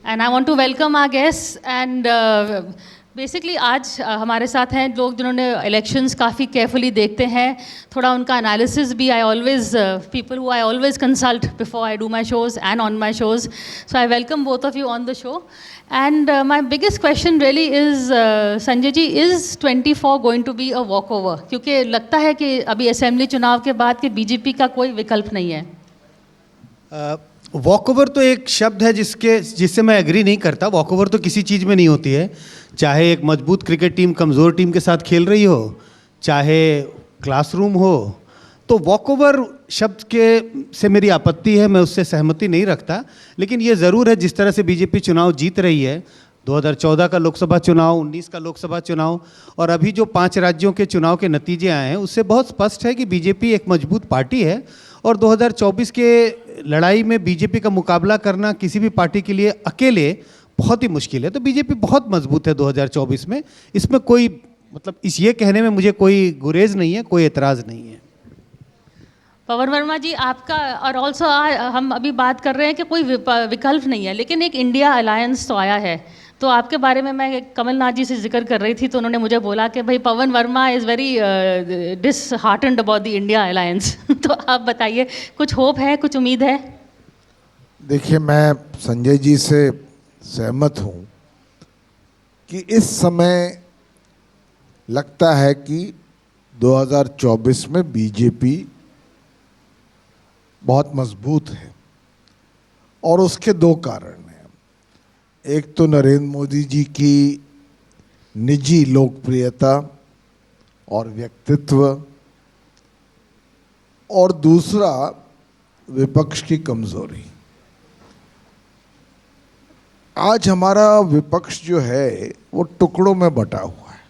And I want to welcome our guests and basically आज हमारे साथ हैं लोग जिन्होंने इलेक्शंस काफ़ी केयरफुली देखते हैं, थोड़ा उनका एनालिसिस भी I always people who I always consult before I do my shows and on my shows, so I welcome both of you on the show. And my biggest question really is Sanjay ji, is 24 going to be a walkover? क्योंकि लगता है कि अभी assembly चुनाव के बाद कि BJP का कोई विकल्प नहीं है. वॉकओवर तो एक शब्द है जिससे मैं एग्री नहीं करता. वॉकओवर तो किसी चीज़ में नहीं होती है, चाहे एक मजबूत क्रिकेट टीम कमज़ोर टीम के साथ खेल रही हो, चाहे क्लासरूम हो. तो वॉकओवर शब्द से मेरी आपत्ति है, मैं उससे सहमति नहीं रखता. लेकिन ये ज़रूर है, जिस तरह से बीजेपी चुनाव जीत रही है, 2014 का लोकसभा चुनाव, 19 का लोकसभा चुनाव और अभी जो 5 राज्यों के चुनाव के नतीजे आए हैं, उससे बहुत स्पष्ट है कि बीजेपी एक मजबूत पार्टी है. और 2024 के लड़ाई में बीजेपी का मुकाबला करना किसी भी पार्टी के लिए अकेले बहुत ही मुश्किल है. तो बीजेपी बहुत मजबूत है 2024 में. इसमें कोई मतलब ये कहने में मुझे कोई गुरेज नहीं है, कोई एतराज़ नहीं है. पवन वर्मा जी, आपका और ऑल्सो हम अभी बात कर रहे हैं कि कोई विकल्प नहीं है, लेकिन एक इंडिया अलायंस तो आया है. तो आपके बारे में मैं कमलनाथ जी से जिक्र कर रही थी, तो उन्होंने मुझे बोला कि भाई Pawan Verma is very disheartened about the India alliance. तो आप बताइए, कुछ होप है, कुछ उम्मीद है? देखिए, मैं संजय जी से सहमत हूँ कि इस समय लगता है कि 2024 में बीजेपी बहुत मजबूत है और उसके 2 कारण हैं. एक तो नरेंद्र मोदी जी की निजी लोकप्रियता और व्यक्तित्व, और दूसरा विपक्ष की कमजोरी. आज हमारा विपक्ष जो है वो टुकड़ों में बटा हुआ है,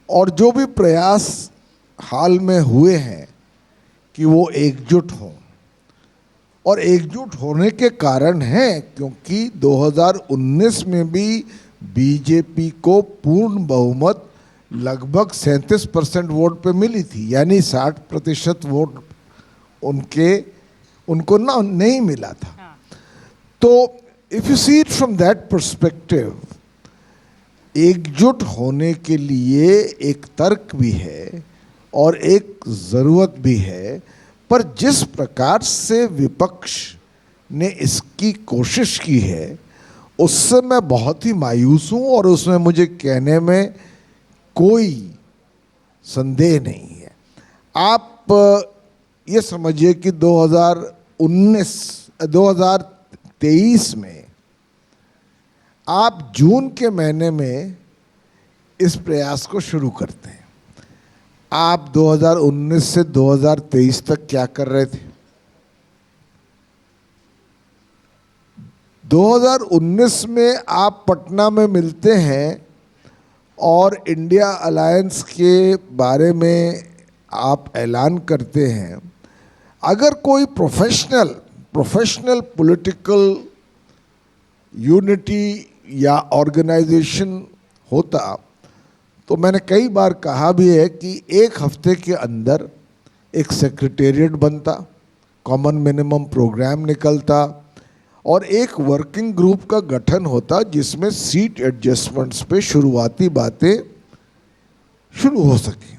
और जो भी प्रयास हाल में हुए हैं कि वो एकजुट हों, और एकजुट होने के कारण है क्योंकि 2019 में भी बीजेपी को पूर्ण बहुमत लगभग 37% वोट पे मिली थी, यानी 60% वोट उनको ना नहीं मिला था. तो if you see it from that perspective, एकजुट होने के लिए एक तर्क भी है और एक ज़रूरत भी है. पर जिस प्रकार से विपक्ष ने इसकी कोशिश की है, उससे मैं बहुत ही मायूस हूँ, और उसमें मुझे कहने में कोई संदेह नहीं है. आप ये समझिए कि 2023 में आप जून के महीने में इस प्रयास को शुरू करते हैं. आप 2019 से 2023 तक क्या कर रहे थे? 2019 में आप पटना में मिलते हैं और इंडिया अलायंस के बारे में आप ऐलान करते हैं. अगर कोई प्रोफेशनल पॉलिटिकल यूनिटी या ऑर्गेनाइजेशन होता तो मैंने कई बार कहा भी है कि 1 हफ्ते के अंदर एक सेक्रेटेरिएट बनता, कॉमन मिनिमम प्रोग्राम निकलता और एक वर्किंग ग्रुप का गठन होता जिसमें सीट एडजस्टमेंट्स पे शुरुआती बातें शुरू हो सकें.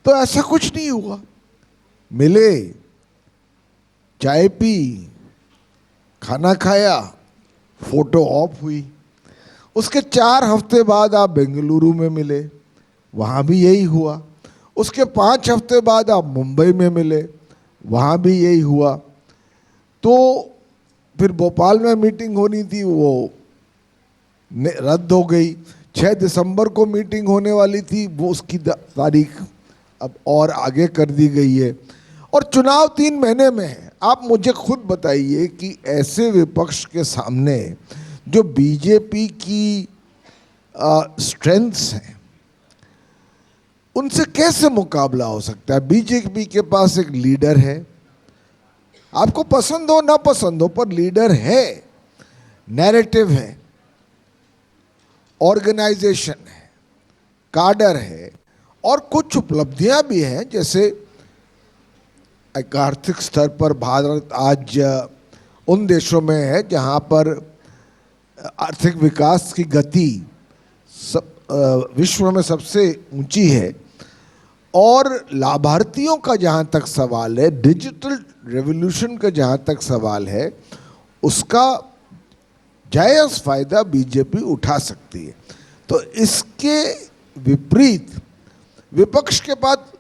तो ऐसा कुछ नहीं हुआ. मिले, चाय पी, खाना खाया, फोटो ऑफ हुई. उसके 4 हफ्ते बाद आप बेंगलुरु में मिले, वहाँ भी यही हुआ. उसके 5 हफ्ते बाद आप मुंबई में मिले, वहाँ भी यही हुआ. तो फिर भोपाल में मीटिंग होनी थी, वो रद्द हो गई. 6 दिसंबर को मीटिंग होने वाली थी, वो उसकी तारीख अब और आगे कर दी गई है. और चुनाव 3 महीने में है. आप मुझे खुद बताइए कि ऐसे विपक्ष के सामने जो बीजेपी की स्ट्रेंथ्स हैं, उनसे कैसे मुकाबला हो सकता है? बीजेपी के पास एक लीडर है, आपको पसंद हो ना पसंद हो, पर लीडर है, नैरेटिव है, ऑर्गेनाइजेशन है, काडर है, और कुछ उपलब्धियां भी हैं. जैसे एक आर्थिक स्तर पर भारत आज उन देशों में है जहाँ पर आर्थिक विकास की गति विश्व में सबसे ऊंची है, और लाभार्थियों का जहाँ तक सवाल है, डिजिटल रेवोल्यूशन का जहाँ तक सवाल है, उसका जायज़ फायदा बीजेपी उठा सकती है। तो इसके विपरीत विपक्ष के पास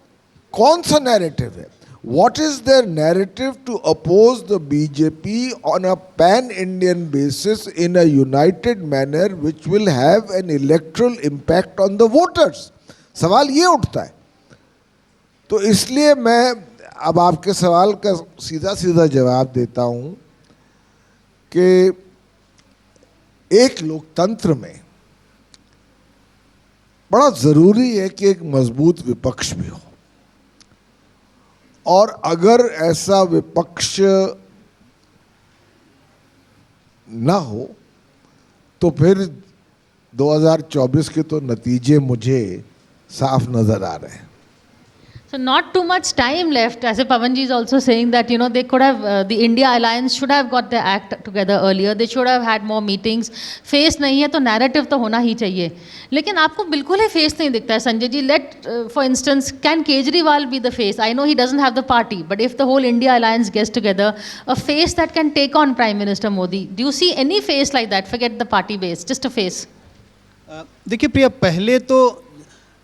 कौन सा नैरेटिव है? What is their narrative to oppose the BJP on a pan-Indian basis in a united manner which will have an electoral impact on the voters? सवाल ये उठता है। तो इसलिए मैं अब आपके सवाल का सीधा सीधा जवाब देता हूँ कि एक लोकतंत्र में बड़ा ज़रूरी है कि एक मजबूत विपक्ष भी हो, और अगर ऐसा विपक्ष ना हो तो फिर 2024 के तो नतीजे मुझे साफ नज़र आ रहे हैं। So not too much time left. As Pavan ji is also saying that, you know, they could have, the India Alliance should have got their act together earlier. They should have had more meetings. Face नहीं है तो narrative तो होना ही चाहिए, लेकिन आपको बिल्कुल ही face नहीं दिखता है संजय जी. Let, for instance, can Kejriwal be the face? I know he doesn't have the party, but if the whole India Alliance gets together, a face that can take on Prime Minister Modi. Do you see any face like that? Forget the party base, just a face. देखिए प्रिया, पहले तो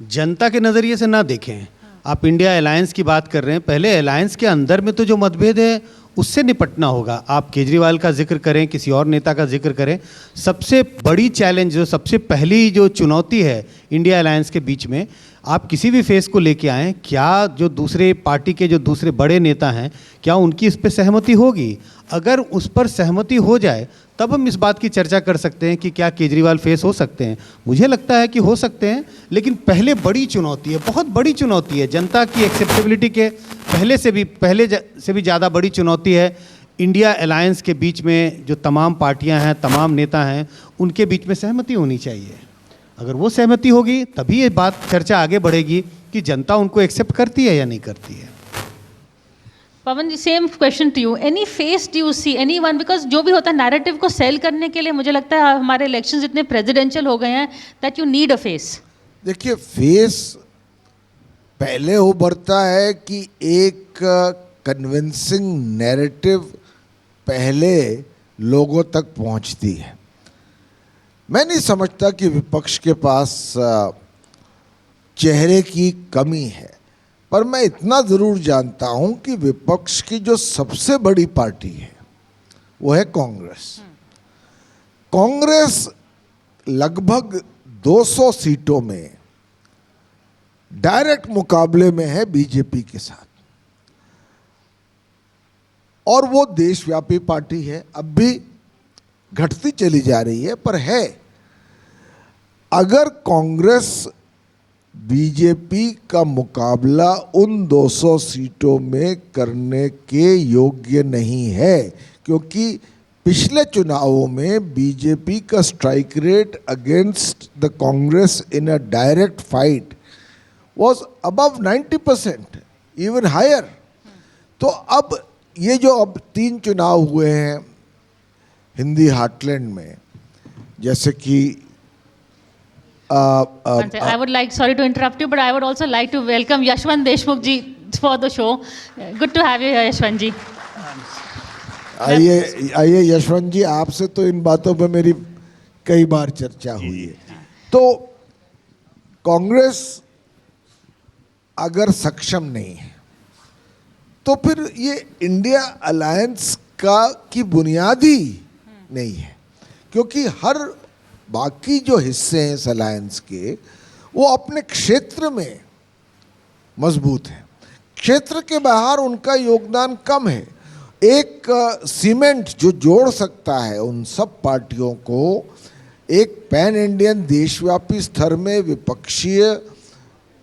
जनता के नज़रिए से ना देखें। आप India alliance की बात कर रहे हैं, पहले अलायंस के अंदर में तो जो मतभेद है उससे निपटना होगा। आप केजरीवाल का जिक्र करें, किसी और नेता का जिक्र करें, सबसे बड़ी चैलेंज, जो सबसे पहली जो चुनौती है इंडिया अलायंस के बीच में, आप किसी भी फेस को लेके आएँ, क्या जो दूसरे पार्टी के जो दूसरे बड़े नेता हैं, क्या उनकी इस पर सहमति होगी? अगर उस पर सहमति हो जाए तब हम इस बात की चर्चा कर सकते हैं कि क्या केजरीवाल फेस हो सकते हैं। मुझे लगता है कि हो सकते हैं, लेकिन पहले बड़ी चुनौती है, बहुत बड़ी चुनौती है। जनता की एक्सेप्टेबिलिटी के पहले से भी ज़्यादा बड़ी चुनौती है इंडिया अलायंस के बीच में जो तमाम पार्टियां हैं, तमाम नेता हैं, उनके बीच में सहमति होनी चाहिए। अगर वो सहमति होगी तभी ये बात चर्चा आगे बढ़ेगी कि जनता उनको एक्सेप्ट करती है या नहीं करती है। Pawan ji, same question to you, any face do you see anyone? Because जो भी होता है नैरेटिव को सेल करने के लिए, मुझे लगता है हमारे इलेक्शंस इतने प्रेसिडेंशियल हो गए हैं that you need a face. देखिए, फेस पहले उभरता है कि एक कन्विंसिंग नैरेटिव पहले लोगों तक पहुंचती है। मैं नहीं समझता कि विपक्ष के पास चेहरे की कमी है, पर मैं इतना ज़रूर जानता हूं कि विपक्ष की जो सबसे बड़ी पार्टी है वो है कांग्रेस। कांग्रेस लगभग 200 सीटों में डायरेक्ट मुकाबले में है बीजेपी के साथ, और वो देशव्यापी पार्टी है, अब भी घटती चली जा रही है, पर है। अगर कांग्रेस बीजेपी का मुकाबला उन 200 सीटों में करने के योग्य नहीं है, क्योंकि पिछले चुनावों में बीजेपी का strike rate against the Congress in a direct fight was above 90%, even higher. तो अब ये जो अब 3 चुनाव हुए हैं हिंदी हार्टलैंड में, जैसे कि I would like, sorry to interrupt you, but I would also like to welcome Yashwant Deshmukh ji for the show. Good to have you here, Yashwant ji. आइए यशवंत जी, आपसे तो इन बातों पे मेरी कई बार चर्चा हुई है। तो कांग्रेस अगर सक्षम नहीं है तो फिर ये इंडिया अलायंस की बुनियाद ही नहीं है, क्योंकि हर बाकी जो हिस्से हैं इस अलायंस के, वो अपने क्षेत्र में मजबूत हैं, क्षेत्र के बाहर उनका योगदान कम है। एक सीमेंट जो जोड़ सकता है उन सब पार्टियों को एक पैन इंडियन देशव्यापी स्तर में विपक्षीय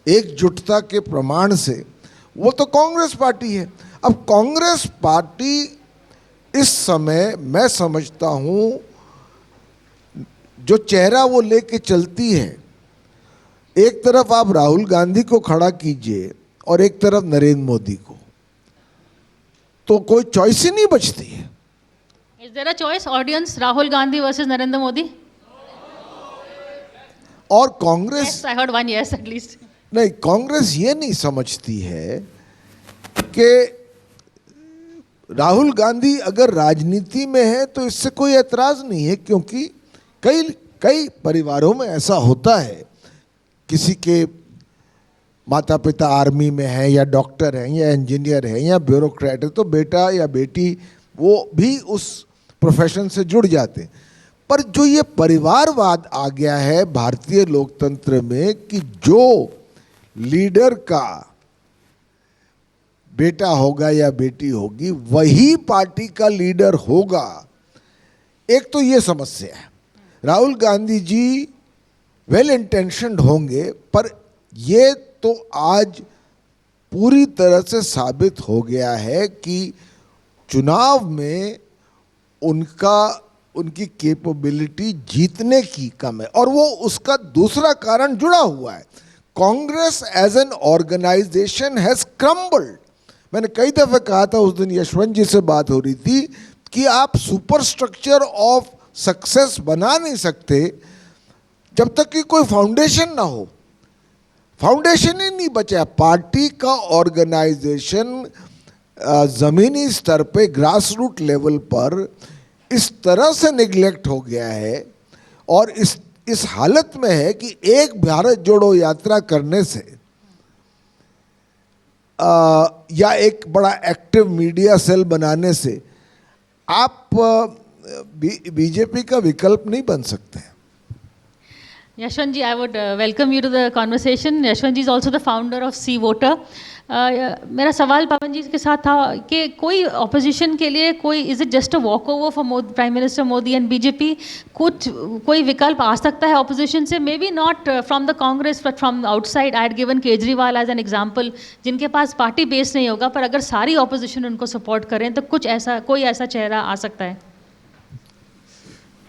एकजुटता के प्रमाण से, वो तो कांग्रेस पार्टी है। अब कांग्रेस पार्टी इस समय मैं समझता हूँ जो चेहरा वो लेके चलती है, एक तरफ आप राहुल गांधी को खड़ा कीजिए और एक तरफ नरेंद्र मोदी को, तो कोई चॉइस ही नहीं बचती है। Is there a choice? Audience, Rahul Gandhi versus Narendra Modi? और Congress, Yes, I heard one yes at least. नहीं, कांग्रेस ये नहीं समझती है कि राहुल गांधी अगर राजनीति में है तो इससे कोई एतराज नहीं है, क्योंकि कई कई परिवारों में ऐसा होता है, किसी के माता पिता आर्मी में हैं या डॉक्टर हैं या इंजीनियर हैं या ब्यूरोक्रेट है, तो बेटा या बेटी वो भी उस प्रोफेशन से जुड़ जाते हैं। पर जो ये परिवारवाद आ गया है भारतीय लोकतंत्र में कि जो लीडर का बेटा होगा या बेटी होगी वही पार्टी का लीडर होगा, एक तो ये समस्या है। राहुल गांधी जी वेल इंटेंशन्ड होंगे, पर ये तो आज पूरी तरह से साबित हो गया है कि चुनाव में उनकी कैपेबिलिटी जीतने की कम है, और वो उसका दूसरा कारण जुड़ा हुआ है। Congress as an organisation has crumbled. मैंने कई दफे कहा था, उस दिन यशवंत जी से बात हो रही थी, कि आप सुपर स्ट्रक्चर ऑफ सक्सेस बना नहीं सकते जब तक कि कोई फाउंडेशन ना हो। फाउंडेशन ही नहीं बचा। पार्टी का ऑर्गेनाइजेशन ज़मीनी स्तर पे, ग्रास रूट लेवल पर इस तरह से निगलेक्ट हो गया है और इस हालत में है कि एक भारत जोड़ो यात्रा करने से या एक बड़ा एक्टिव मीडिया सेल बनाने से आप बीजेपी का विकल्प नहीं बन सकते। Yashwant ji, I would welcome you to the conversation. Yashwant ji is also the founder of Sea Voter. मेरा सवाल पवन जी के साथ था कि कोई ऑपोजिशन के लिए कोई is it just a walkover for prime minister Modi and BJP, कुछ कोई विकल्प आ सकता है ऑपोजिशन से, maybe not from the Congress but from outside. I had given Kejriwal as an example, जिनके पास पार्टी बेस नहीं होगा, पर अगर सारी ऑपोजिशन उनको सपोर्ट करें तो कुछ ऐसा, कोई ऐसा चेहरा आ सकता है।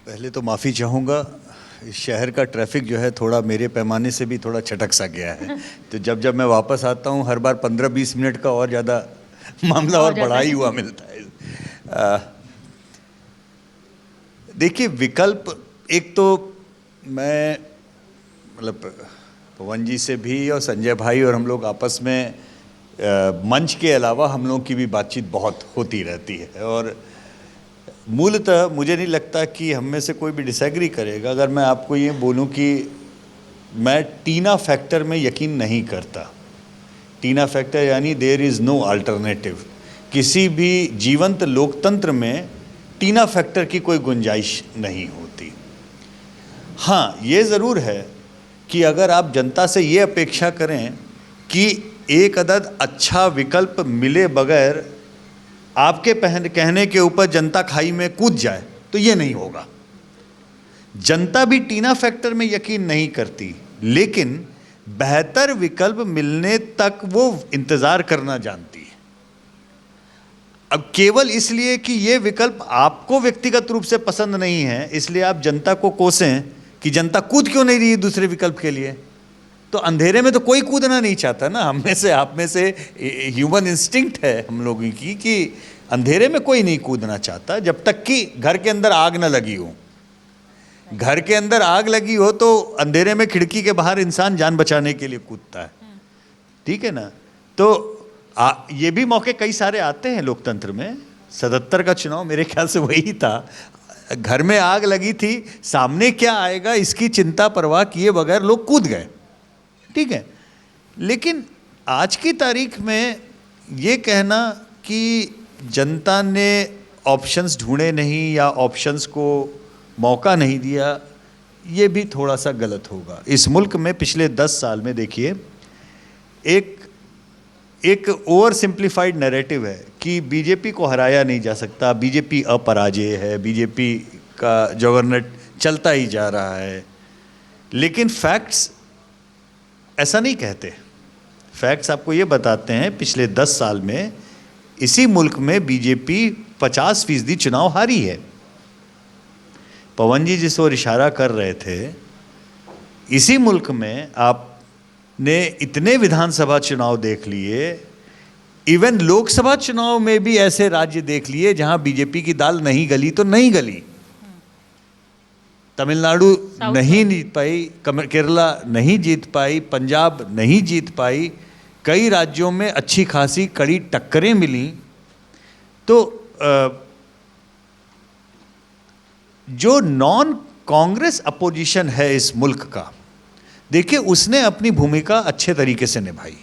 पहले तो माफ़ी चाहूँगा, इस शहर का ट्रैफिक जो है थोड़ा मेरे पैमाने से भी थोड़ा छटक सा गया है, तो जब मैं वापस आता हूँ हर बार 15-20 मिनट का और ज़्यादा मामला और बढ़ा ही हुआ मिलता है। देखिए, विकल्प एक तो मैं मतलब पवन जी से भी और संजय भाई और हम लोग आपस में मंच के अलावा हम लोगों की भी बातचीत बहुत होती रहती है, और मूलतः मुझे नहीं लगता कि हम में से कोई भी डिसएग्री करेगा अगर मैं आपको ये बोलूं कि मैं टीना फैक्टर में यकीन नहीं करता। टीना फैक्टर यानी देयर इज़ नो अल्टरनेटिव। किसी भी जीवंत लोकतंत्र में टीना फैक्टर की कोई गुंजाइश नहीं होती। हाँ, ये ज़रूर है कि अगर आप जनता से ये अपेक्षा करें कि एक अदद अच्छा विकल्प मिले बगैर आपके कहने के ऊपर जनता खाई में कूद जाए, तो ये नहीं होगा। जनता भी टीना फैक्टर में यकीन नहीं करती, लेकिन बेहतर विकल्प मिलने तक वो इंतज़ार करना जानती है। अब केवल इसलिए कि ये विकल्प आपको व्यक्तिगत रूप से पसंद नहीं है, इसलिए आप जनता को कोसें कि जनता कूद क्यों नहीं रही दूसरे विकल्प के लिए। तो अंधेरे में तो कोई कूदना नहीं चाहता ना। हम में से, आप में से ह्यूमन इंस्टिंक्ट है हम लोगों की कि अंधेरे में कोई नहीं कूदना चाहता जब तक कि घर के अंदर आग ना लगी हो। घर के अंदर आग लगी हो तो अंधेरे में खिड़की के बाहर इंसान जान बचाने के लिए कूदता है, ठीक है ना। तो ये भी मौके कई सारे आते हैं लोकतंत्र में। 77 का चुनाव मेरे ख्याल से वही था। घर में आग लगी थी, सामने क्या आएगा इसकी चिंता परवाह किए बगैर लोग कूद गए, ठीक है। लेकिन आज की तारीख में ये कहना कि जनता ने ऑप्शंस ढूंढे नहीं या ऑप्शंस को मौका नहीं दिया, ये भी थोड़ा सा गलत होगा। इस मुल्क में पिछले 10 साल में देखिए, एक ओवर सिंप्लीफाइड नैरेटिव है कि बीजेपी को हराया नहीं जा सकता, बीजेपी अपराजय है, बीजेपी का जगरनेट चलता ही जा रहा है। लेकिन फैक्ट्स ऐसा नहीं कहते। फैक्ट्स आपको ये बताते हैं पिछले 10 साल में इसी मुल्क में बीजेपी 50% चुनाव हारी है। पवन जी जिस ओर इशारा कर रहे थे, इसी मुल्क में आपने इतने विधानसभा चुनाव देख लिए इवन लोकसभा चुनाव में भी ऐसे राज्य देख लिए जहां बीजेपी की दाल नहीं गली तो नहीं गली। तमिलनाडु नहीं जीत पाई, केरला नहीं जीत पाई, पंजाब नहीं जीत पाई, कई राज्यों में अच्छी खासी कड़ी टक्करें मिली। तो जो नॉन कांग्रेस अपोजिशन है इस मुल्क का, देखिए उसने अपनी भूमिका अच्छे तरीके से निभाई।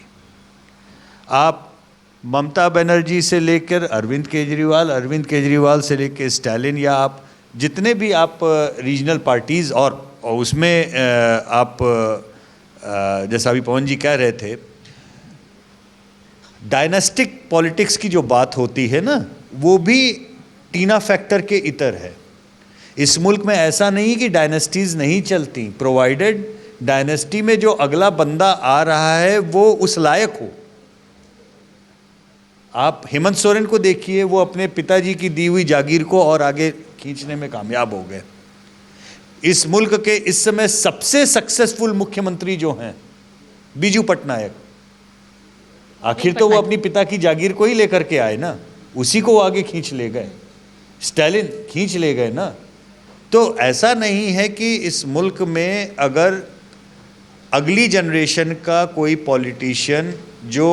आप ममता बनर्जी से लेकर अरविंद केजरीवाल, अरविंद केजरीवाल से लेकर स्टालिन, या आप जितने भी आप रीजनल पार्टीज़ और उसमें आप जैसा अभी पवन जी कह रहे थे, डायनेस्टिक पॉलिटिक्स की जो बात होती है ना, वो भी टीना फैक्टर के इतर है। इस मुल्क में ऐसा नहीं कि डायनेस्टीज़ नहीं चलती, प्रोवाइडेड डायनेस्टी में जो अगला बंदा आ रहा है वो उस लायक हो। आप हेमंत सोरेन को देखिए, वो अपने पिताजी की दी हुई जागीर को और आगे खींचने में कामयाब हो गए। इस मुल्क के इस समय सबसे सक्सेसफुल मुख्यमंत्री जो हैं बीजू पटनायक, आखिर तो वो अपनी पिता की जागीर को ही लेकर के आए ना, उसी को आगे खींच ले गए। स्टालिन खींच ले गए ना। तो ऐसा नहीं है कि इस मुल्क में अगर अगली जनरेशन का कोई पॉलिटिशियन जो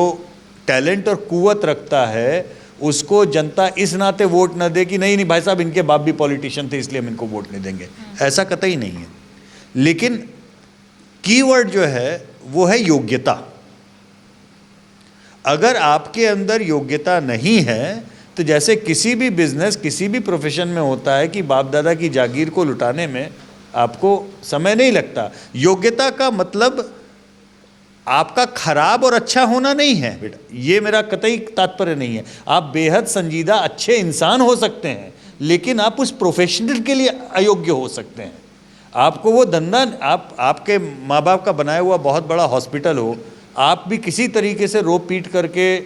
टैलेंट और कुव्वत रखता है, उसको जनता इस नाते वोट न दे कि नहीं नहीं भाई साहब इनके बाप भी पॉलिटिशियन थे इसलिए हम इनको वोट नहीं देंगे, ऐसा कतई नहीं है। लेकिन कीवर्ड जो है वो है योग्यता। अगर आपके अंदर योग्यता नहीं है तो जैसे किसी भी बिजनेस, किसी भी प्रोफेशन में होता है कि बाप दादा की जागीर को लुटाने में आपको समय नहीं लगता। योग्यता का मतलब आपका खराब और अच्छा होना नहीं है बेटा, ये मेरा कतई तात्पर्य नहीं है। आप बेहद संजीदा अच्छे इंसान हो सकते हैं, लेकिन आप उस प्रोफेशनल के लिए अयोग्य हो सकते हैं। आपको वो धंधा, आपके माँ बाप का बनाया हुआ बहुत बड़ा हॉस्पिटल हो, आप भी किसी तरीके से रो पीट करके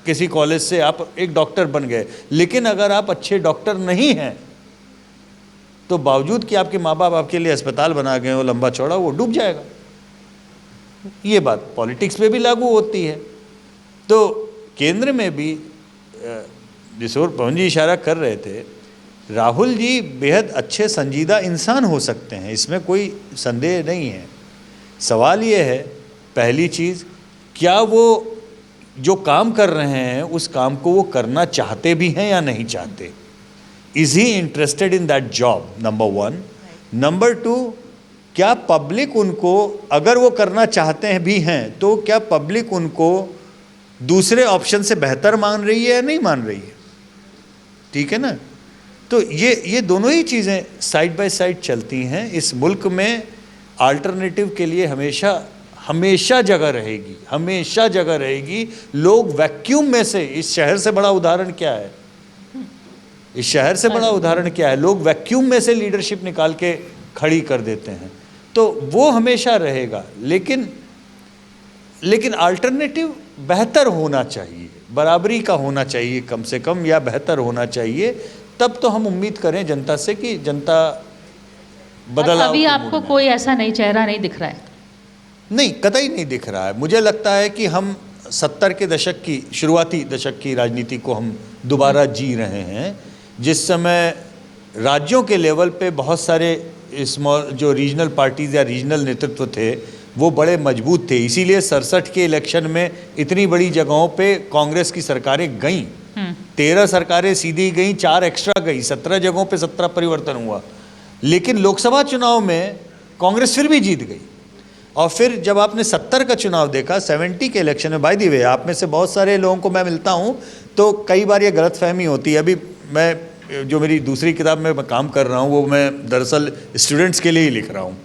किसी कॉलेज से आप एक डॉक्टर बन गए, लेकिन अगर आप अच्छे डॉक्टर नहीं हैं तो बावजूद कि आपके माँ बाप आपके लिए अस्पताल बना गए हो लंबा चौड़ा, वो डूब जाएगा। ये बात पॉलिटिक्स में भी लागू होती है। तो केंद्र में भी जिस ओर पवन जी इशारा कर रहे थे, राहुल जी बेहद अच्छे संजीदा इंसान हो सकते हैं, इसमें कोई संदेह नहीं है। सवाल ये है, पहली चीज़, क्या वो जो काम कर रहे हैं उस काम को वो करना चाहते भी हैं या नहीं चाहते? Is he interested in that job? Number one. Number two, क्या पब्लिक उनको, अगर वो करना चाहते हैं भी हैं, तो क्या पब्लिक उनको दूसरे ऑप्शन से बेहतर मान रही है या नहीं मान रही है? ठीक है ना। तो ये दोनों ही चीज़ें साइड बाय साइड चलती हैं। इस मुल्क में अल्टरनेटिव के लिए हमेशा जगह रहेगी, हमेशा जगह रहेगी। लोग वैक्यूम में से, इस शहर से बड़ा उदाहरण क्या है, इस शहर से बड़ा उदाहरण क्या है, लोग वैक्यूम में से लीडरशिप निकाल के खड़ी कर देते हैं। तो वो हमेशा रहेगा, लेकिन अल्टरनेटिव बेहतर होना चाहिए, बराबरी का होना चाहिए कम से कम, या बेहतर होना चाहिए। तब तो हम उम्मीद करें जनता से कि जनता बदलाव। अभी आपको कोई ऐसा नई चेहरा नहीं दिख रहा है? नहीं, कतई नहीं दिख रहा है। मुझे लगता है कि हम 70 के दशक की, शुरुआती दशक की राजनीति को हम दोबारा जी रहे हैं, जिस समय राज्यों के लेवल पे बहुत सारे स्मॉल जो रीजनल पार्टीज़ या रीजनल नेतृत्व थे वो बड़े मजबूत थे। इसीलिए 67 के इलेक्शन में इतनी बड़ी जगहों पे कांग्रेस की सरकारें गईं। 13 सरकारें सीधी गईं, 4 एक्स्ट्रा गई, 17 जगहों पे 17 परिवर्तन हुआ। लेकिन लोकसभा चुनाव में कांग्रेस फिर भी जीत गई। और फिर जब आपने 70 का चुनाव देखा, 70 के इलेक्शन में, बाय द वे आप में से बहुत सारे लोगों को मैं मिलता हूँ तो कई बार ये गलतफहमी होती है। अभी मैं जो मेरी दूसरी किताब में मैं काम कर रहा हूँ वो मैं दरअसल स्टूडेंट्स के लिए ही लिख रहा हूँ।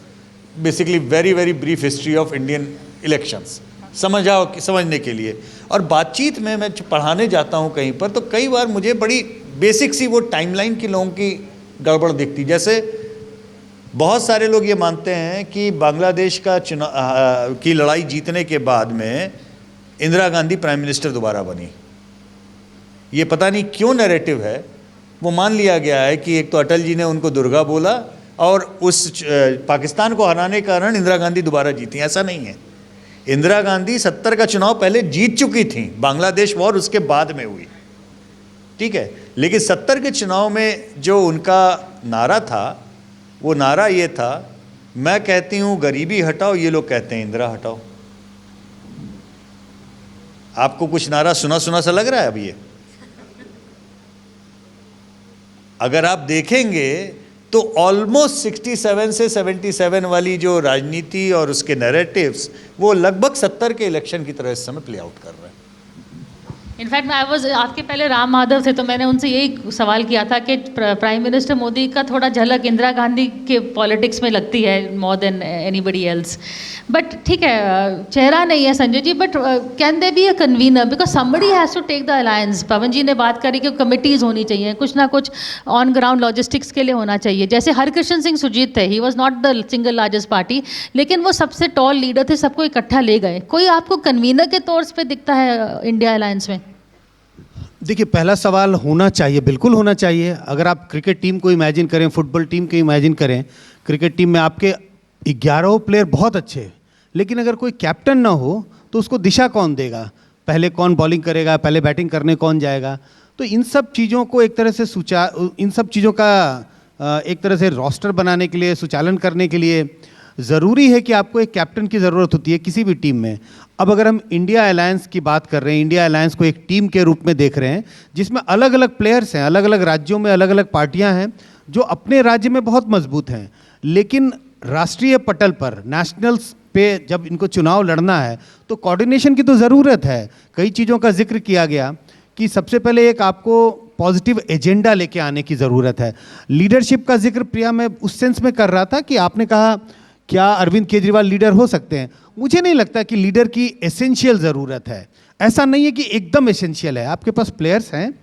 Basically very brief history of Indian elections, समझने के लिए। और बातचीत में मैं पढ़ाने जाता हूँ कहीं पर, तो कई बार मुझे बड़ी बेसिक सी वो टाइमलाइन की लोगों की गड़बड़ दिखती। जैसे बहुत सारे लोग ये मानते हैं कि बांग्लादेश का चुनाव की लड़ाई जीतने के बाद में इंदिरा गांधी प्राइम मिनिस्टर दोबारा बनी। ये पता नहीं क्यों नैरेटिव है, वो मान लिया गया है कि एक तो अटल जी ने उनको दुर्गा बोला और उस पाकिस्तान को हराने के कारण इंदिरा गांधी दोबारा जीती। ऐसा नहीं है। इंदिरा गांधी 70 का चुनाव पहले जीत चुकी थी, बांग्लादेश वॉर उसके बाद में हुई, ठीक है। लेकिन 70 के चुनाव में जो उनका नारा था, वो नारा ये था, मैं कहती हूं गरीबी हटाओ, ये लोग कहते हैं इंदिरा हटाओ। आपको कुछ नारा सुना सुना सा लग रहा है अभी ये? अगर आप देखेंगे तो ऑलमोस्ट 67 से 77 वाली जो राजनीति और उसके नैरेटिव्स वो लगभग 70 के इलेक्शन की तरह इस समय प्ले आउट कर रहे हैं। इनफैक्ट आई वाज, आपके पहले राम माधव थे तो मैंने उनसे यही सवाल किया था कि प्राइम मिनिस्टर मोदी का थोड़ा झलक इंदिरा गांधी के पॉलिटिक्स में लगती है more than anybody else. But ठीक है, चेहरा नहीं है Sanjay ji, but can they be a convener, because somebody has to take the alliance. Pawan ji ने बात करी कि कमिटीज़ होनी चाहिए, कुछ ना कुछ ऑन ग्राउंड लॉजिस्टिक्स के लिए होना चाहिए। जैसे हरकृष्ण सिंह सुरजीत थे, he was not the single largest party, लेकिन वो सबसे टॉल लीडर थे, सबको इकट्ठा ले गए। कोई आपको कन्वीनर के तौर पे दिखता है इंडिया अलायंस में? देखिए, पहला सवाल होना चाहिए, बिल्कुल होना चाहिए। अगर आप क्रिकेट टीम को इमेजिन करें, फुटबॉल टीम को इमेजिन करें, क्रिकेट टीम में आपके 11 प्लेयर बहुत अच्छे, लेकिन अगर कोई कैप्टन ना हो तो उसको दिशा कौन देगा? पहले कौन बॉलिंग करेगा, पहले बैटिंग करने कौन जाएगा? तो इन सब चीज़ों को एक तरह से इन सब चीज़ों का एक तरह से रोस्टर बनाने के लिए, सुचालन करने के लिए ज़रूरी है कि आपको एक कैप्टन की ज़रूरत होती है किसी भी टीम में। अब अगर हम इंडिया अलायंस की बात कर रहे हैं, इंडिया अलायंस को एक टीम के रूप में देख रहे हैं जिसमें अलग अलग प्लेयर्स हैं, अलग अलग राज्यों में अलग अलग पार्टियां हैं जो अपने राज्य में बहुत मजबूत हैं, लेकिन राष्ट्रीय पटल पर, नेशनल्स पे जब इनको चुनाव लड़ना है तो कोऑर्डिनेशन की तो ज़रूरत है। कई चीज़ों का जिक्र किया गया कि सबसे पहले एक आपको पॉजिटिव एजेंडा लेके आने की ज़रूरत है। लीडरशिप का जिक्र प्रिया मैं उस सेंस में कर रहा था कि आपने कहा क्या अरविंद केजरीवाल लीडर हो सकते हैं? मुझे नहीं लगता कि लीडर की एसेंशियल ज़रूरत है। ऐसा नहीं है कि एकदम एसेंशियल है, आपके पास प्लेयर्स हैं,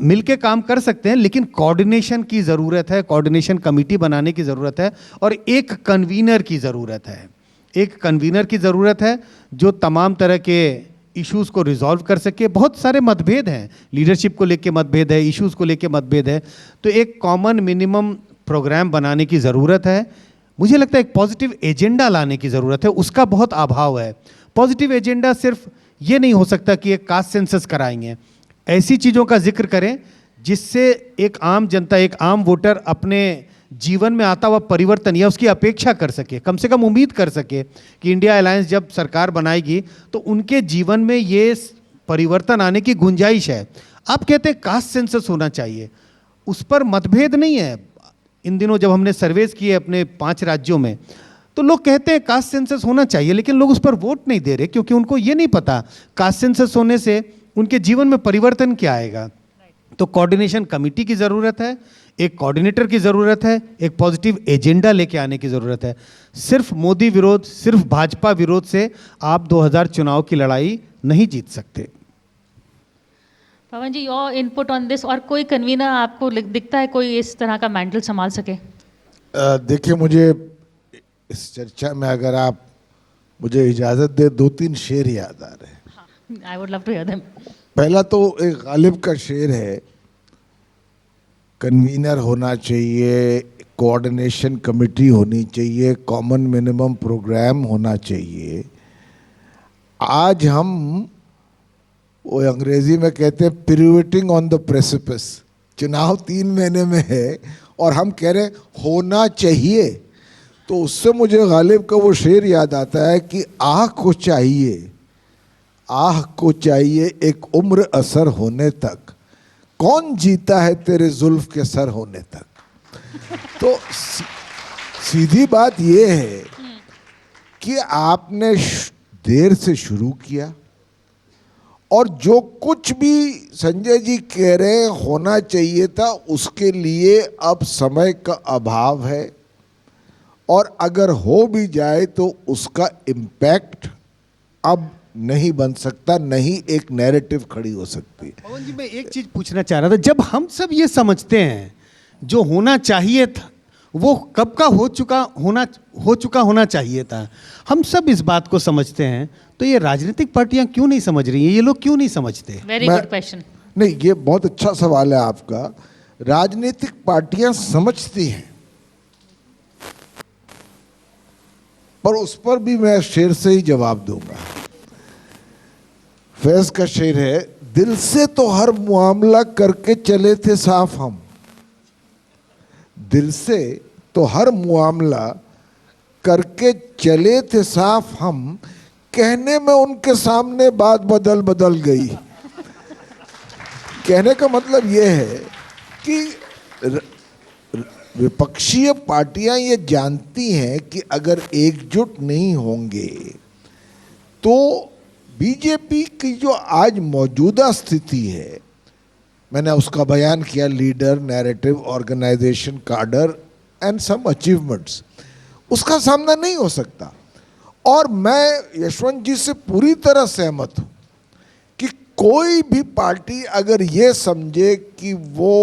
मिलके काम कर सकते हैं, लेकिन कोऑर्डिनेशन की ज़रूरत है, कोऑर्डिनेशन कमेटी बनाने की ज़रूरत है और एक कन्वीनर की ज़रूरत है। एक कन्वीनर की ज़रूरत है जो तमाम तरह के इश्यूज़ को रिजॉल्व कर सके। बहुत सारे मतभेद हैं, लीडरशिप को लेके मतभेद है, इश्यूज़ को लेके मतभेद है, तो एक कॉमन मिनिमम प्रोग्राम बनाने की ज़रूरत है। मुझे लगता है एक पॉजिटिव एजेंडा लाने की ज़रूरत है, उसका बहुत अभाव है। पॉजिटिव एजेंडा सिर्फ ये नहीं हो सकता कि एक कास्ट सेंसस कराएंगे, ऐसी चीज़ों का जिक्र करें जिससे एक आम जनता, एक आम वोटर अपने जीवन में आता हुआ परिवर्तन या उसकी अपेक्षा कर सके, कम से कम उम्मीद कर सके कि इंडिया अलायंस जब सरकार बनाएगी तो उनके जीवन में ये परिवर्तन आने की गुंजाइश है। आप कहते हैं कास्ट सेंसस होना चाहिए, उस पर मतभेद नहीं है। इन दिनों जब हमने सर्वेस किए अपने 5 राज्यों में तो लोग कहते हैं कास्ट सेंसस होना चाहिए, लेकिन लोग उस पर वोट नहीं दे रहे क्योंकि उनको ये नहीं पता कास्ट सेंसस होने से उनके जीवन में परिवर्तन क्या आएगा। तो कोऑर्डिनेशन कमेटी की ज़रूरत है, एक कोऑर्डिनेटर की ज़रूरत है, एक पॉजिटिव एजेंडा लेके आने की ज़रूरत है। सिर्फ मोदी विरोध, सिर्फ भाजपा विरोध से आप 2000 चुनाव की लड़ाई नहीं जीत सकते। पवन जी, योर इनपुट ऑन दिस, और कोई कन्वीनर आपको दिखता है कोई इस तरह का मैंडल संभाल सके? देखिए, मुझे इस चर्चा में अगर आप मुझे इजाज़त दे, 2-3 शेर याद आ रहे हैं। I would love to hear them. पहला तो एक गालिब का शेर है, कन्वीनर होना चाहिए, कोऑर्डिनेशन कमेटी होनी चाहिए, कॉमन मिनिमम प्रोग्राम होना चाहिए। आज हम वो अंग्रेजी में कहते हैं पिवटिंग ऑन द प्रेसिपिस, चुनाव 3 महीने में है और हम कह रहे हैं होना चाहिए। तो उससे मुझे गालिब का वो शेर याद आता है कि आह को चाहिए, आह को चाहिए एक उम्र असर होने तक, कौन जीता है तेरे जुल्फ के सर होने तक। तो सीधी बात ये है कि आपने देर से शुरू किया और जो कुछ भी संजय जी कह रहे हैं होना चाहिए था, उसके लिए अब समय का अभाव है और अगर हो भी जाए तो उसका इम्पैक्ट अब नहीं बन सकता, नहीं एक नैरेटिव खड़ी हो सकती। पवन जी, मैं एक चीज पूछना चाह रहा था, जब हम सब ये समझते हैं जो होना चाहिए था वो कब का हो चुका होना चाहिए था, हम सब इस बात को समझते हैं, तो ये राजनीतिक पार्टियां क्यों नहीं समझ रही हैं? ये लोग क्यों नहीं समझते? Very good question. नहीं, ये बहुत अच्छा सवाल है आपका। राजनीतिक पार्टियां समझती हैं, पर उस पर भी मैं शेर से ही जवाब दूंगा। फैज का शेर है, दिल से तो हर मामला करके चले थे साफ हम, दिल से तो हर मामला करके चले थे साफ हम, कहने में उनके सामने बात बदल बदल गई। कहने का मतलब यह है कि विपक्षीय पार्टियां ये जानती हैं कि अगर एकजुट नहीं होंगे तो बीजेपी की जो आज मौजूदा स्थिति है, मैंने उसका बयान किया, लीडर, नैरेटिव, ऑर्गेनाइजेशन, कार्डर एंड सम अचीवमेंट्स, उसका सामना नहीं हो सकता। और मैं यशवंत जी से पूरी तरह सहमत हूं कि कोई भी पार्टी अगर ये समझे कि वो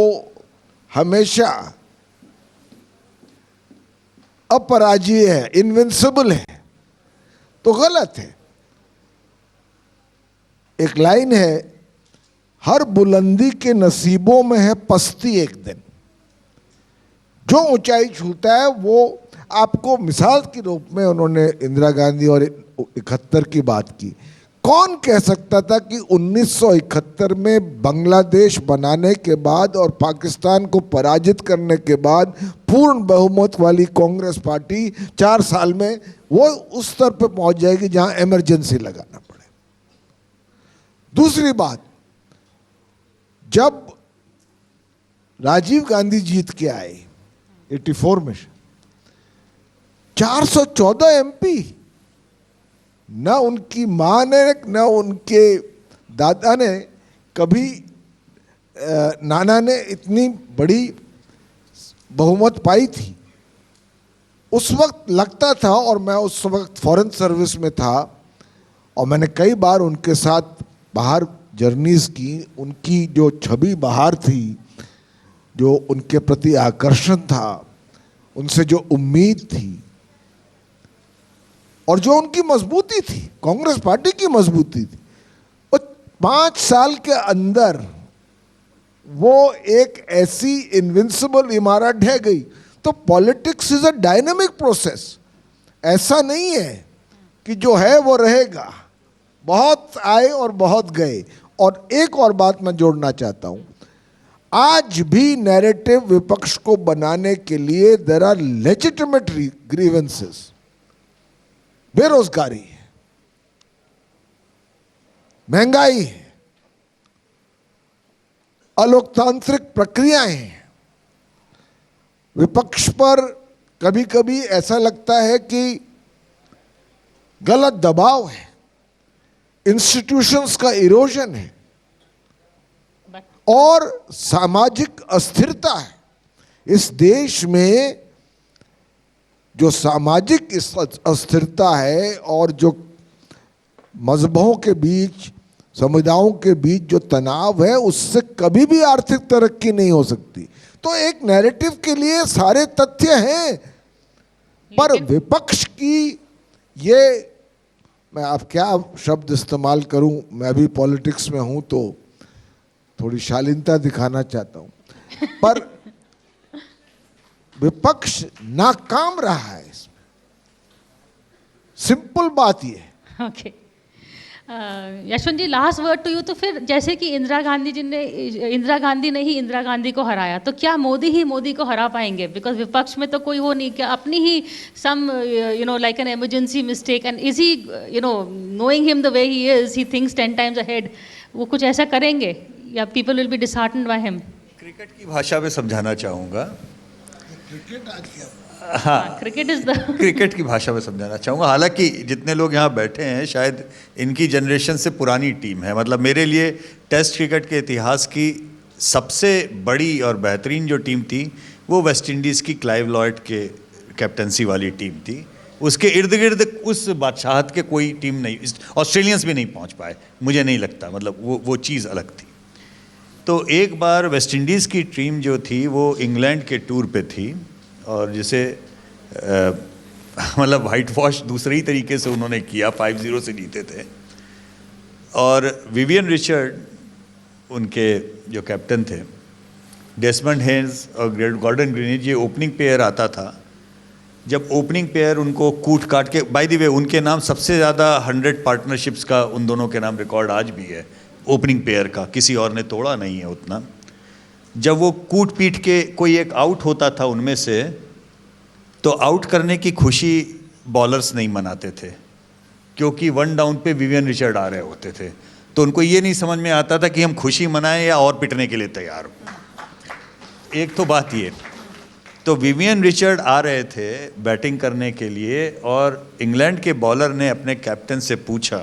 हमेशा अपराजय है, इनविंसिबल है, तो गलत है। एक लाइन है, हर बुलंदी के नसीबों में है पस्ती एक दिन। जो ऊंचाई छूता है वो आपको, मिसाल के रूप में उन्होंने इंदिरा गांधी और 71 की बात की। कौन कह सकता था कि 1971 में बांग्लादेश बनाने के बाद और पाकिस्तान को पराजित करने के बाद पूर्ण बहुमत वाली कांग्रेस पार्टी 4 साल में वो उस स्तर पर पहुंच जाएगी जहां इमरजेंसी लगाना पड़े। दूसरी बात, जब राजीव गांधी जीत के आए 84 में, 414 एमपी, न उनकी मां ने न उनके दादा ने कभी, नाना ने इतनी बड़ी बहुमत पाई थी। उस वक्त लगता था, और मैं उस वक्त फॉरेन सर्विस में था और मैंने कई बार उनके साथ बाहर जर्नीज की, उनकी जो छवि बाहर थी, जो उनके प्रति आकर्षण था, उनसे जो उम्मीद थी और जो उनकी मजबूती थी, कांग्रेस पार्टी की मजबूती थी, वो 5 साल के अंदर वो एक ऐसी इनविंसिबल इमारत ढह गई। तो politics is a dynamic process, ऐसा नहीं है कि जो है वो रहेगा। बहुत आए और बहुत गए। और एक और बात मैं जोड़ना चाहता हूं, आज भी नैरेटिव विपक्ष को बनाने के लिए देयर आर लेजिटिमेट ग्रीवेंसेस। बेरोजगारी है, महंगाई है, अलोकतांत्रिक प्रक्रियाएं हैं। विपक्ष पर कभी कभी ऐसा लगता है कि गलत दबाव है, इंस्टीट्यूशंस का इरोजन है और सामाजिक अस्थिरता है। इस देश में जो सामाजिक अस्थिरता है और जो मजहबों के बीच, समुदायों के बीच जो तनाव है, उससे कभी भी आर्थिक तरक्की नहीं हो सकती। तो एक नैरेटिव के लिए सारे तथ्य हैं, पर विपक्ष की ये, मैं अब क्या शब्द इस्तेमाल करूं, मैं भी पॉलिटिक्स में हूं तो थोड़ी शालीनता दिखाना चाहता हूं, पर विपक्ष नाकाम रहा है इसमें। सिंपल बात ये है। Okay, Yashwant ji, last word to you. तो फिर जैसे कि इंदिरा गांधी ने ही इंदिरा गांधी को हराया, तो क्या मोदी ही मोदी को हरा पाएंगे? बिकॉज विपक्ष में तो कोई वो नहीं, क्या अपनी ही some like an emergency mistake, and is he knowing him the way he is, he thinks 10 times ahead, वो कुछ ऐसा करेंगे या people will be disheartened by him? Cricket की भाषा में समझाना चाहूँगा। हाँ, क्रिकेट इज द क्रिकेट की भाषा में समझाना चाहूँगा। हालांकि जितने लोग यहाँ बैठे हैं शायद इनकी जनरेशन से पुरानी टीम है। मतलब मेरे लिए टेस्ट क्रिकेट के इतिहास की सबसे बड़ी और बेहतरीन जो टीम थी वो वेस्ट इंडीज़ की क्लाइव लॉयड के कैप्टनसी वाली टीम थी। उसके इर्द गिर्द उस बादशाहत के कोई टीम नहीं, ऑस्ट्रेलियंस भी नहीं पहुँच पाए, मुझे नहीं लगता। मतलब वो चीज़ अलग थी। तो एक बार वेस्ट इंडीज़ की टीम जो थी वो इंग्लैंड के टूर पे थी और जिसे मतलब वाइट वॉश दूसरे ही तरीके से उन्होंने किया, 5-0 से जीते थे। और विवियन रिचर्ड उनके जो कैप्टन थे, डेसमंड हेन्स और गॉर्डन ग्रीनिज, ये ओपनिंग पेयर आता था जब ओपनिंग पेयर उनको कूट काट के, बाय द वे उनके नाम सबसे ज़्यादा 100 पार्टनरशिप्स का उन दोनों के नाम रिकॉर्ड आज भी है ओपनिंग पेयर का, किसी और ने तोड़ा नहीं है उतना। जब वो कूट पीट के कोई एक आउट होता था उनमें से, तो आउट करने की खुशी बॉलर्स नहीं मनाते थे, क्योंकि 1 डाउन पे विवियन रिचर्ड आ रहे होते थे, तो उनको ये नहीं समझ में आता था कि हम खुशी मनाएं या और पिटने के लिए तैयार हो। एक तो बात ये, तो विवियन रिचर्ड आ रहे थे बैटिंग करने के लिए, और इंग्लैंड के बॉलर ने अपने कैप्टन से पूछा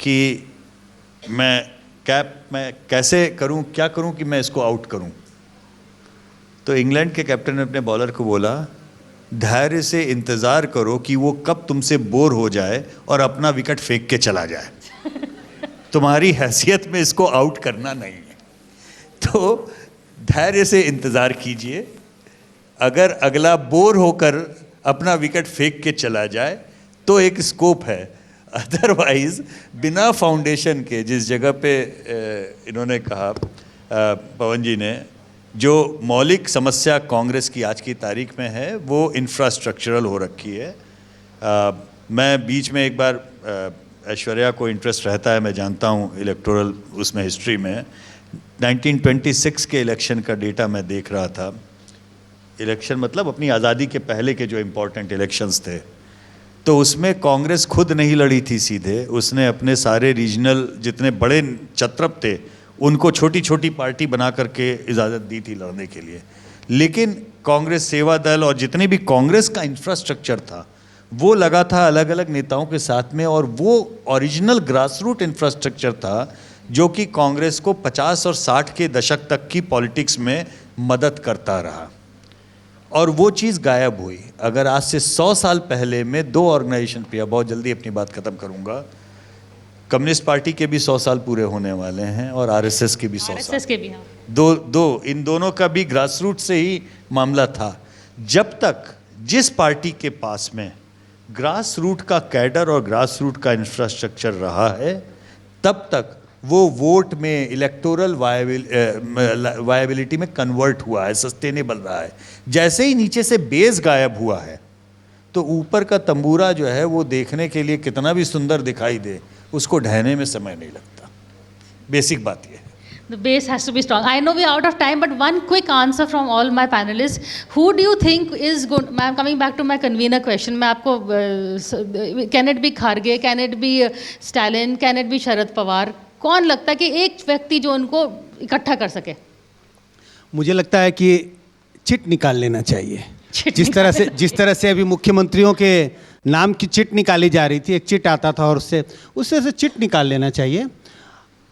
कि मैं कैसे करूं, क्या करूं कि मैं इसको आउट करूं। तो इंग्लैंड के कैप्टन ने अपने बॉलर को बोला, धैर्य से इंतज़ार करो कि वो कब तुमसे बोर हो जाए और अपना विकेट फेंक के चला जाए, तुम्हारी हैसियत में इसको आउट करना नहीं है, तो धैर्य से इंतज़ार कीजिए, अगर अगला बोर होकर अपना विकेट फेंक के चला जाए तो एक स्कोप है, अदरवाइज बिना फाउंडेशन के, जिस जगह पे इन्होंने कहा पवन जी ने, जो मौलिक समस्या कांग्रेस की आज की तारीख में है वो इंफ्रास्ट्रक्चरल हो रखी है। मैं बीच में एक बार ऐश्वर्या को इंटरेस्ट रहता है, मैं जानता हूँ इलेक्टोरल उसमें हिस्ट्री में, 1926 के इलेक्शन का डेटा मैं देख रहा था। इलेक्शन मतलब अपनी आज़ादी के पहले के जो इम्पोर्टेंट इलेक्शंस थे, तो उसमें कांग्रेस खुद नहीं लड़ी थी सीधे, उसने अपने सारे रीजनल जितने बड़े छत्रप थे उनको छोटी छोटी पार्टी बना करके इजाज़त दी थी लड़ने के लिए। लेकिन कांग्रेस सेवा दल और जितने भी कांग्रेस का इंफ्रास्ट्रक्चर था वो लगा था अलग अलग नेताओं के साथ में, और वो ओरिजिनल ग्रासरूट इंफ्रास्ट्रक्चर था जो कि कांग्रेस को 50 और 60 के दशक तक की पॉलिटिक्स में मदद करता रहा, और वो चीज़ गायब हुई। अगर आज से 100 साल पहले मैं 2 ऑर्गेनाइजेशन पे, बहुत जल्दी अपनी बात ख़त्म करूँगा, कम्युनिस्ट पार्टी के भी 100 साल पूरे होने वाले हैं और आरएसएस के भी 100 साल, के भी, हाँ। दो इन दोनों का भी ग्रासरूट से ही मामला था। जब तक जिस पार्टी के पास में ग्रासरूट का कैडर और ग्रासरूट का इंफ्रास्ट्रक्चर रहा है, तब तक वो वोट में, इलेक्टोरल वायबिलिटी में कन्वर्ट हुआ है, सस्टेनेबल रहा है। जैसे ही नीचे से बेस गायब हुआ है, तो ऊपर का तंबूरा जो है वो देखने के लिए कितना भी सुंदर दिखाई दे, उसको ढहने में समय नहीं लगता। बेसिक बात ये है। The base has to be strong. I know we are out of time, but one quick answer from all my panelists. Who do you think is good? I'm coming back to my convener question. मैं आपको can it be Kharge, can it be Stalin, can it be Sharad Pawar? कौन लगता है कि एक व्यक्ति जो उनको इकट्ठा कर सके? मुझे लगता है कि चिट निकाल लेना चाहिए। जिस तरह से अभी मुख्यमंत्रियों के नाम की चिट निकाली जा रही थी, एक चिट आता था और उससे से चिट निकाल लेना चाहिए।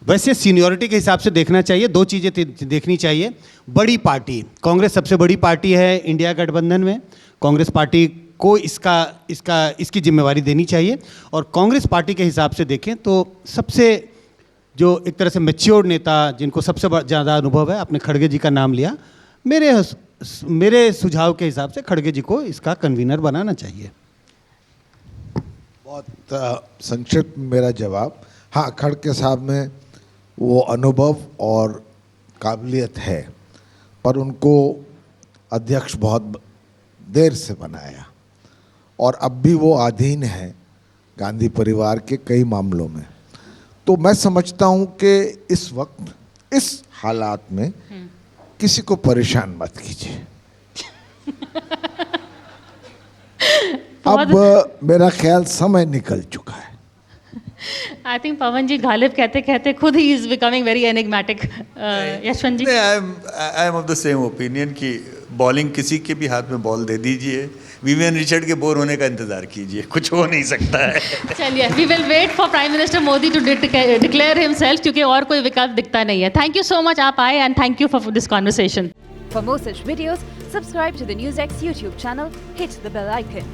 वैसे सीनियरिटी के हिसाब से देखना चाहिए। 2 चीज़ें देखनी चाहिए। बड़ी पार्टी, कांग्रेस सबसे बड़ी पार्टी है इंडिया गठबंधन में, कांग्रेस पार्टी को इसकी जिम्मेवारी देनी चाहिए। और कांग्रेस पार्टी के हिसाब से देखें तो सबसे जो एक तरह से मैच्योर नेता, जिनको सबसे ज़्यादा अनुभव है, आपने खड़गे जी का नाम लिया, मेरे सुझाव के हिसाब से खड़गे जी को इसका कन्वीनर बनाना चाहिए। बहुत संक्षिप्त मेरा जवाब, हाँ, खड़गे साहब में वो अनुभव और काबिलियत है, पर उनको अध्यक्ष बहुत देर से बनाया और अब भी वो अधीन है गांधी परिवार के कई मामलों में। तो मैं समझता हूँ कि इस वक्त इस हालात में किसी को परेशान मत कीजिए। अब मेरा ख्याल समय निकल चुका है। आई थिंक पवन जी गालिब कहते कहते खुद ही is becoming very enigmatic. Yashwant ji, I am of the same opinion कि बॉलिंग किसी के भी हाथ में बॉल दे दीजिए, विवियन रिचर्ड के बोर होने का इंतजार कीजिए, कुछ हो नहीं सकता है। चलिए, we will wait for prime minister Modi to declare himself, क्योंकि और कोई विकल्प दिखता नहीं है। थैंक यू सो मच, आप आए, and thank you for this conversation. For more such videos, subscribe to the NewsX YouTube channel, hit the bell icon.